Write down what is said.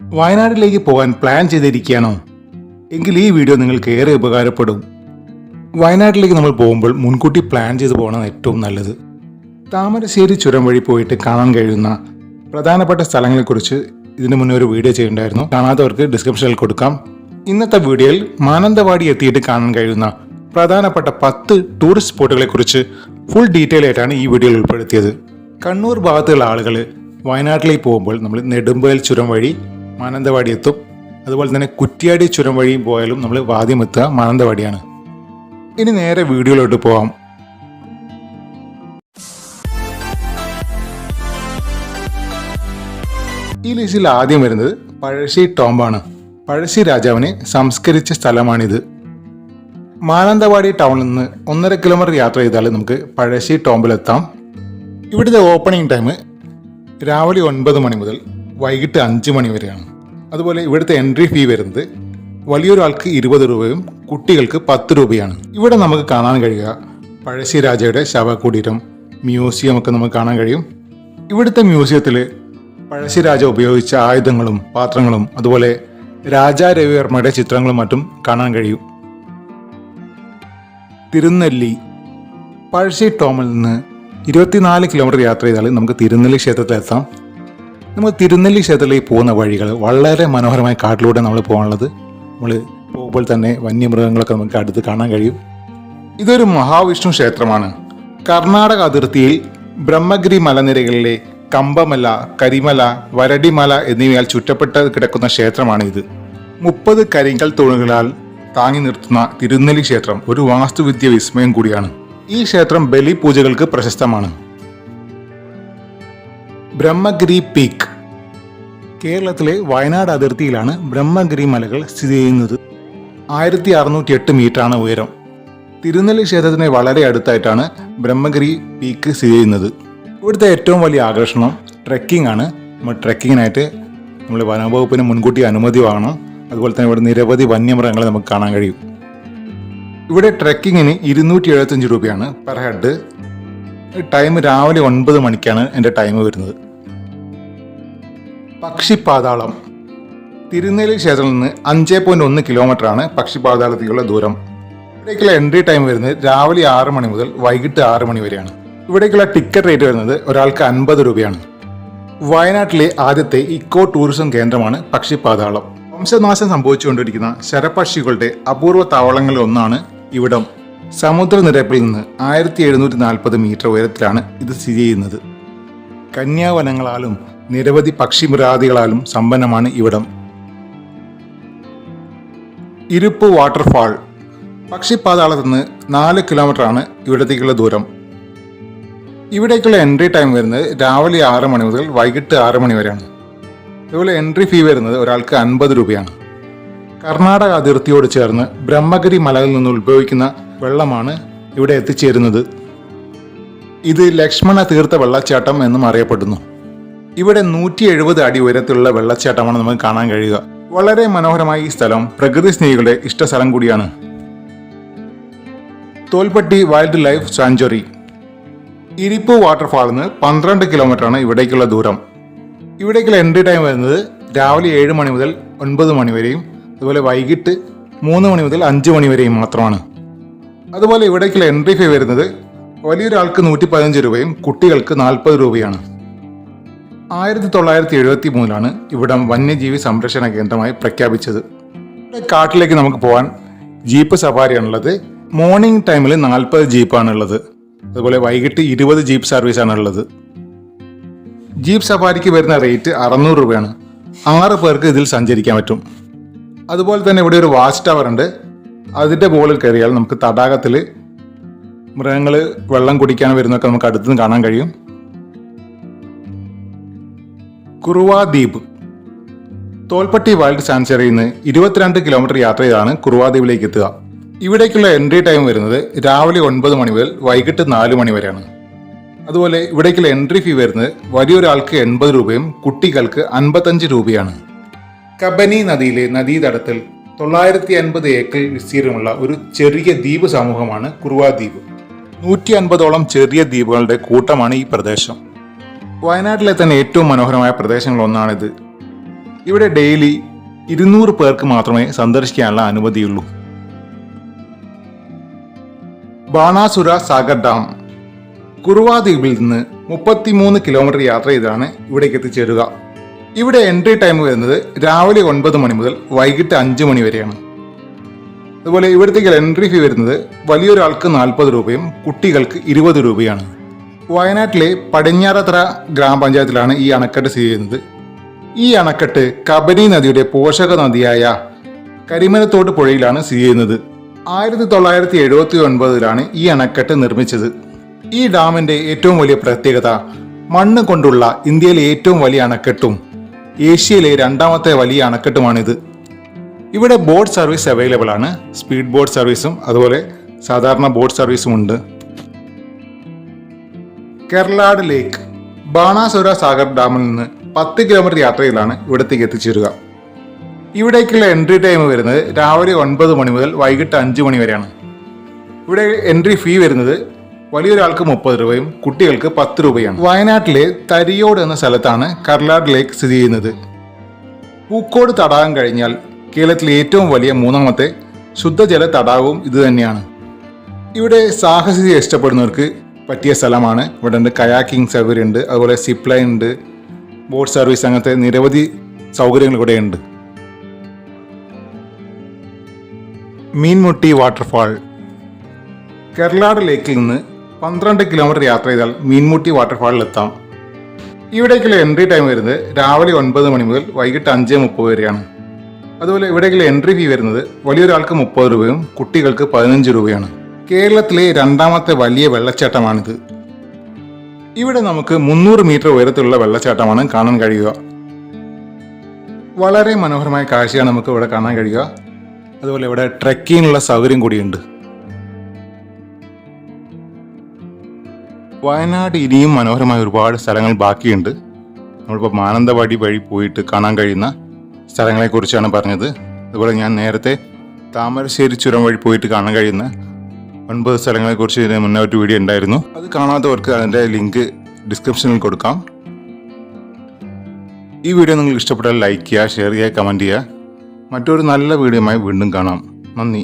വയനാട്ടിലേക്ക് പോകാൻ പ്ലാൻ ചെയ്തിരിക്കുകയാണോ? എങ്കിൽ ഈ വീഡിയോ നിങ്ങൾക്ക് ഏറെ ഉപകാരപ്പെടും. വയനാട്ടിലേക്ക് നമ്മൾ പോകുമ്പോൾ മുൻകൂട്ടി പ്ലാൻ ചെയ്ത് പോകണം ഏറ്റവും നല്ലത്. താമരശ്ശേരി ചുരം വഴി പോയിട്ട് കാണാൻ കഴിയുന്ന പ്രധാനപ്പെട്ട സ്ഥലങ്ങളെക്കുറിച്ച് ഇതിനു മുന്നേ ഒരു വീഡിയോ ചെയ്തിട്ടുണ്ടായിരുന്നു. കാണാത്തവർക്ക് ഡിസ്ക്രിപ്ഷനിൽ കൊടുക്കാം. ഇന്നത്തെ വീഡിയോയിൽ മാനന്തവാടി എത്തിയിട്ട് കാണാൻ കഴിയുന്ന പ്രധാനപ്പെട്ട 10 ടൂറിസ്റ്റ് സ്പോട്ടുകളെ കുറിച്ച് ഫുൾ ഡീറ്റെയിൽ ആയിട്ടാണ് ഈ വീഡിയോയിൽ ഉൾപ്പെടുത്തിയത്. കണ്ണൂർ ഭാഗത്തുള്ള ആളുകൾ വയനാട്ടിലേക്ക് പോകുമ്പോൾ നമ്മൾ നെടുമ്പയൽ ചുരം വഴി മാനന്തവാടി എത്തും. അതുപോലെ തന്നെ കുറ്റ്യാടി ചുരം വഴി പോയാലും നമ്മൾ ആദ്യം എത്തുക മാനന്തവാടിയാണ്. ഇനി നേരെ വീഡിയോയിലോട്ട് പോകാം. ഈ ലിസ്റ്റിൽ ആദ്യം വരുന്നത് പഴശ്ശി ടോംബാണ്. പഴശ്ശി രാജാവിനെ സംസ്കരിച്ച സ്ഥലമാണിത്. മാനന്തവാടി ടൗണിൽ നിന്ന് 1.5 കിലോമീറ്റർ യാത്ര ചെയ്താൽ നമുക്ക് പഴശ്ശി ടോംബിലെത്താം. ഇവിടുത്തെ ഓപ്പണിംഗ് ടൈം രാവിലെ 9 മണി മുതൽ വൈകിട്ട് 5 മണി വരെയാണ്. അതുപോലെ ഇവിടുത്തെ എൻട്രി ഫീ വരുന്നത് വലിയൊരാൾക്ക് 20 രൂപയും കുട്ടികൾക്ക് 10 രൂപയാണ്. ഇവിടെ നമുക്ക് കാണാൻ കഴിയുക പഴശ്ശി രാജയുടെ ശവകുടീരം, മ്യൂസിയം ഒക്കെ നമുക്ക് കാണാൻ കഴിയും. ഇവിടുത്തെ മ്യൂസിയത്തിൽ പഴശ്ശി രാജ ഉപയോഗിച്ച ആയുധങ്ങളും പാത്രങ്ങളും അതുപോലെ രാജാ രവിവർമ്മയുടെ ചിത്രങ്ങളും മറ്റും കാണാൻ കഴിയും. തിരുനെല്ലി പഴശ്ശി ടോമിൽ നിന്ന് 24 കിലോമീറ്റർ യാത്ര ചെയ്താൽ നമുക്ക് തിരുനെല്ലി ക്ഷേത്രത്തിലെത്താം. നമ്മൾ തിരുനെല്ലി ക്ഷേത്രത്തിലേക്ക് പോകുന്ന വഴികൾ വളരെ മനോഹരമായ കാട്ടിലൂടെ നമ്മൾ പോകാനുള്ളത്. നമ്മൾ പോകുമ്പോൾ തന്നെ വന്യമൃഗങ്ങളൊക്കെ നമുക്ക് അടുത്ത് കാണാൻ കഴിയും. ഇതൊരു മഹാവിഷ്ണു ക്ഷേത്രമാണ്. കർണാടക അതിർത്തിയിൽ ബ്രഹ്മഗിരി മലനിരകളിലെ കമ്പമല, കരിമല, വരടിമല എന്നിവയാൽ ചുറ്റപ്പെട്ട് കിടക്കുന്ന ക്ഷേത്രമാണ് ഇത്. 30 കരിങ്കൽ തൂണുകളാൽ താങ്ങി നിർത്തുന്ന തിരുനെല്ലി ക്ഷേത്രം ഒരു വാസ്തുവിദ്യ വിസ്മയം കൂടിയാണ്. ഈ ക്ഷേത്രം ബലി പൂജകൾക്ക് പ്രശസ്തമാണ്. ബ്രഹ്മഗിരി പീക്ക് കേരളത്തിലെ വയനാട് അതിർത്തിയിലാണ് ബ്രഹ്മഗിരി മലകൾ സ്ഥിതി ചെയ്യുന്നത്. 1608 മീറ്ററാണ് ഉയരം. തിരുനെല്ലി ക്ഷേത്രത്തിന് വളരെ അടുത്തായിട്ടാണ് ബ്രഹ്മഗിരി പീക്ക് സ്ഥിതി ചെയ്യുന്നത്. ഇവിടുത്തെ ഏറ്റവും വലിയ ആകർഷണം ട്രെക്കിംഗ് ആണ്. നമ്മൾ ട്രെക്കിങ്ങിനായിട്ട് നമ്മൾ വനംവകുപ്പിന് മുൻകൂട്ടി അനുമതി വാങ്ങണം. അതുപോലെ തന്നെ ഇവിടെ നിരവധി വന്യമൃഗങ്ങളെ നമുക്ക് കാണാൻ കഴിയും. ഇവിടെ ട്രെക്കിങ്ങിന് 275 രൂപയാണ് പെർ ഹെഡ്. ടൈം രാവിലെ 9 മണിക്കാണ് എൻ്റെ ടൈം വരുന്നത്. പക്ഷിപ്പാതാളം തിരുനെല്ലി ക്ഷേത്രത്തിൽ നിന്ന് 5.1 കിലോമീറ്റർ ആണ് പക്ഷിപ്പാതാളത്തേക്കുള്ള ദൂരം. ഇവിടേക്കുള്ള എൻട്രി ടൈം വരുന്നത് രാവിലെ 6 മണി മുതൽ വൈകിട്ട് 6 മണി വരെയാണ്. ഇവിടേക്കുള്ള ടിക്കറ്റ് റേറ്റ് വരുന്നത് ഒരാൾക്ക് 50 രൂപയാണ്. വയനാട്ടിലെ ആദ്യത്തെ ഇക്കോ ടൂറിസം കേന്ദ്രമാണ് പക്ഷിപ്പാതാളം. വംശനാശം സംഭവിച്ചുകൊണ്ടിരിക്കുന്ന ശരപക്ഷികളുടെ അപൂർവ താവളങ്ങളിൽ ഒന്നാണ് ഇവിടം. സമുദ്രനിരപ്പിൽ നിന്ന് 1740 മീറ്റർ ഉയരത്തിലാണ് ഇത് സ്ഥിതി ചെയ്യുന്നത്. കന്യാവനങ്ങളാലും നിരവധി പക്ഷിമൃഗാദികളാലും സമ്പന്നമാണ് ഇവിടം. ഇരുപ്പ് വാട്ടർഫാൾ പക്ഷിപ്പാതാളത്തിൽ നിന്ന് 4 കിലോമീറ്റർ ആണ് ഇവിടത്തേക്കുള്ള ദൂരം. ഇവിടേക്കുള്ള എൻട്രി ടൈം വരുന്നത് രാവിലെ 6 മണി മുതൽ വൈകിട്ട് 6 മണി വരെയാണ്. അതുപോലെ എൻട്രി ഫീ വരുന്നത് ഒരാൾക്ക് 50 രൂപയാണ്. കർണാടക അതിർത്തിയോട് ചേർന്ന് ബ്രഹ്മഗിരി മലയിൽ നിന്ന് ഉത്ഭവിക്കുന്ന വെള്ളമാണ് ഇവിടെ എത്തിച്ചേരുന്നത്. ഇത് ലക്ഷ്മണ തീർത്ഥ വെള്ളച്ചാട്ടം എന്നും അറിയപ്പെടുന്നു. ഇവിടെ 170 അടി ഉയരത്തിലുള്ള വെള്ളച്ചാട്ടമാണ് നമുക്ക് കാണാൻ കഴിയുക. വളരെ മനോഹരമായ ഈ സ്ഥലം പ്രകൃതി സ്നേഹികളുടെ ഇഷ്ടസ്ഥലം കൂടിയാണ്. തോൽപ്പട്ടി വൈൽഡ് ലൈഫ് സാങ്ച്വറി ഇരിപ്പ് വാട്ടർഫാളിൽ നിന്ന് 12 കിലോമീറ്റർ ആണ് ഇവിടേക്കുള്ള ദൂരം. ഇവിടേക്കുള്ള എൻട്രി ടൈം വരുന്നത് രാവിലെ 7 മണി മുതൽ 9 മണി വരെയും അതുപോലെ വൈകിട്ട് 3 മണി മുതൽ 5 മണി വരെയും മാത്രമാണ്. അതുപോലെ ഇവിടേക്കുള്ള എൻട്രി ഫീ വരുന്നത് വലിയൊരാൾക്ക് 115 രൂപയും കുട്ടികൾക്ക് 40 രൂപയാണ്. 1973 ഇവിടം വന്യജീവി സംരക്ഷണ കേന്ദ്രമായി പ്രഖ്യാപിച്ചത്. ഇവിടെ കാട്ടിലേക്ക് നമുക്ക് പോകാൻ ജീപ്പ് സഫാരിയാണുള്ളത്. മോർണിംഗ് ടൈമിൽ 40 ജീപ്പാണുള്ളത്. അതുപോലെ വൈകിട്ട് 20 ജീപ്പ് സർവീസാണ് ഉള്ളത്. ജീപ്പ് സഫാരിക്ക് വരുന്ന റേറ്റ് 600 രൂപയാണ്. 6 പേർക്ക് ഇതിൽ സഞ്ചരിക്കാൻ പറ്റും. അതുപോലെ തന്നെ ഇവിടെ ഒരു വാച്ച് ടവർ ഉണ്ട്. അതിൻ്റെ മുകളിൽ കയറിയാൽ നമുക്ക് തടാകത്തിൽ മൃഗങ്ങൾ വെള്ളം കുടിക്കാൻ വരുന്നതൊക്കെ നമുക്ക് അടുത്തുനിന്ന് കാണാൻ കഴിയും. കുറുവാ ദ്വീപ് തോൽപ്പട്ടി വൈൽഡ് സാങ്ച്വറിയിൽ നിന്ന് 22 കിലോമീറ്റർ യാത്ര ചെയ്താണ് കുറുവാ ദ്വീപിലേക്ക് എത്തുക. ഇവിടേക്കുള്ള എൻട്രി ടൈം വരുന്നത് രാവിലെ 9 മണി മുതൽ വൈകിട്ട് 4 മണി വരെയാണ്. അതുപോലെ ഇവിടേക്കുള്ള എൻട്രി ഫീ വരുന്നത് വലിയൊരാൾക്ക് 80 രൂപയും കുട്ടികൾക്ക് 55 രൂപയാണ്. കബനി നദിയിലെ നദീതടത്തിൽ 950 ഏക്കർ വിസ്തീർണമുള്ള ഒരു ചെറിയ ദ്വീപ് സമൂഹമാണ് കുറുവാ ദ്വീപ്. 150ഓളം ചെറിയ ദ്വീപുകളുടെ കൂട്ടമാണ് ഈ പ്രദേശം. വയനാട്ടിലെ തന്നെ ഏറ്റവും മനോഹരമായ പ്രദേശങ്ങളൊന്നാണിത്. ഇവിടെ ഡെയിലി 200 പേർക്ക് മാത്രമേ സന്ദർശിക്കാനുള്ള അനുമതിയുള്ളൂ. ബാണാസുര സാഗർ ഡാം കുറുവ ദ്വീപിൽ നിന്ന് 33 കിലോമീറ്റർ യാത്ര ചെയ്താണ് ഇവിടേക്ക് എത്തിച്ചേരുക. ഇവിടെ എൻട്രി ടൈം വരുന്നത് രാവിലെ 9 മണി മുതൽ വൈകിട്ട് 5 മണി വരെയാണ്. അതുപോലെ ഇവിടത്തേക്ക് എൻട്രി ഫീ വരുന്നത് വലിയൊരാൾക്ക് 40 രൂപയും കുട്ടികൾക്ക് 20 രൂപയാണ്. വയനാട്ടിലെ പടിഞ്ഞാറത്തറ ഗ്രാമപഞ്ചായത്തിലാണ് ഈ അണക്കെട്ട് സ്ഥിതി ചെയ്യുന്നത്. ഈ അണക്കെട്ട് കബനി നദിയുടെ പോഷക നദിയായ കരിമനത്തോട് പുഴയിലാണ് സ്ഥിതി ചെയ്യുന്നത്. 1979 ഈ അണക്കെട്ട് നിർമ്മിച്ചത്. ഈ ഡാമിന്റെ ഏറ്റവും വലിയ പ്രത്യേകത മണ്ണ് കൊണ്ടുള്ള ഇന്ത്യയിലെ ഏറ്റവും വലിയ അണക്കെട്ടും ഏഷ്യയിലെ 2ാമത്തെ വലിയ അണക്കെട്ടുമാണിത്. ഇവിടെ ബോട്ട് സർവീസ് അവൈലബിൾ ആണ്. സ്പീഡ് ബോട്ട് സർവീസും അതുപോലെ സാധാരണ ബോട്ട് സർവീസും ഉണ്ട്. കെർലാട് ലേക്ക് ബാണാസുര സാഗർ ഡാമിൽ നിന്ന് 10 കിലോമീറ്റർ യാത്രയിലാണ് ഇവിടത്തേക്ക് എത്തിച്ചേരുക. ഇവിടേക്കുള്ള എൻട്രി ടൈം വരുന്നത് രാവിലെ 9 മണി മുതൽ വൈകിട്ട് 5 മണി വരെയാണ്. ഇവിടെ എൻട്രി ഫീ വരുന്നത് വലിയൊരാൾക്ക് 30 രൂപയും കുട്ടികൾക്ക് 10 രൂപയാണ്. വയനാട്ടിലെ തരിയോട് എന്ന സ്ഥലത്താണ് കർലാട് ലേക്ക് സ്ഥിതി ചെയ്യുന്നത്. പൂക്കോട് തടാകം കഴിഞ്ഞാൽ കേരളത്തിലെ ഏറ്റവും വലിയ 3ാമത്തെ ശുദ്ധജല തടാകവും ഇത് തന്നെയാണ്. ഇവിടെ സാഹസികത ഇഷ്ടപ്പെടുന്നവർക്ക് പറ്റിയ സ്ഥലമാണ്. ഇവിടെ ഉണ്ട് കയാക്കിംഗ് സൗകര്യമുണ്ട്, അതുപോലെ സിപ്പ് ലൈൻ ഉണ്ട്, ബോട്ട് സർവീസ്, അങ്ങനത്തെ നിരവധി സൗകര്യങ്ങൾ ഇവിടെ ഉണ്ട്. മീൻമുട്ടി വാട്ടർഫാൾ കെർലാട് ലേക്കിൽ നിന്ന് 12 കിലോമീറ്റർ യാത്ര ചെയ്താൽ മീൻമുട്ടി വാട്ടർഫാളിൽ എത്താം. ഇവിടേക്കുള്ള എൻട്രി ടൈം വരുന്നത് രാവിലെ 9 മണി മുതൽ വൈകിട്ട് 5:30 വരെയാണ്. അതുപോലെ ഇവിടേക്കുള്ള എൻട്രി ഫീ വരുന്നത് വലിയൊരാൾക്ക് 30 രൂപയും കുട്ടികൾക്ക് 15 രൂപയാണ്. കേരളത്തിലെ 2ാമത്തെ വലിയ വെള്ളച്ചാട്ടമാണിത്. ഇവിടെ നമുക്ക് 300 മീറ്റർ ഉയരത്തിലുള്ള വെള്ളച്ചാട്ടമാണ് കാണാൻ കഴിയുക. വളരെ മനോഹരമായ കാഴ്ചയാണ് നമുക്ക് ഇവിടെ കാണാൻ കഴിയുക. അതുപോലെ ഇവിടെ ട്രെക്കിങ്ങിനുള്ള സൗകര്യം കൂടിയുണ്ട്. വയനാട് ഇനിയും മനോഹരമായ ഒരുപാട് സ്ഥലങ്ങൾ ബാക്കിയുണ്ട്. നമ്മളിപ്പോൾ മാനന്തവാടി വഴി പോയിട്ട് കാണാൻ കഴിയുന്ന സ്ഥലങ്ങളെക്കുറിച്ചാണ് പറഞ്ഞത്. അതുപോലെ ഞാൻ നേരത്തെ താമരശ്ശേരി ചുരം വഴി പോയിട്ട് കാണാൻ കഴിയുന്ന 9 സ്ഥലങ്ങളെക്കുറിച്ച് ഇതിന് മുന്നേ ഒരു വീഡിയോ ഉണ്ടായിരുന്നു. അത് കാണാത്തവർക്ക് അതിൻ്റെ ലിങ്ക് ഡിസ്ക്രിപ്ഷനിൽ കൊടുക്കാം. ഈ വീഡിയോ നിങ്ങൾക്ക് ഇഷ്ടപ്പെട്ടാൽ ലൈക്ക് ചെയ്യുക, ഷെയർ ചെയ്യുക, കമൻറ്റ് ചെയ്യുക. മറ്റൊരു നല്ല വീഡിയോയുമായി വീണ്ടും കാണാം. നന്ദി.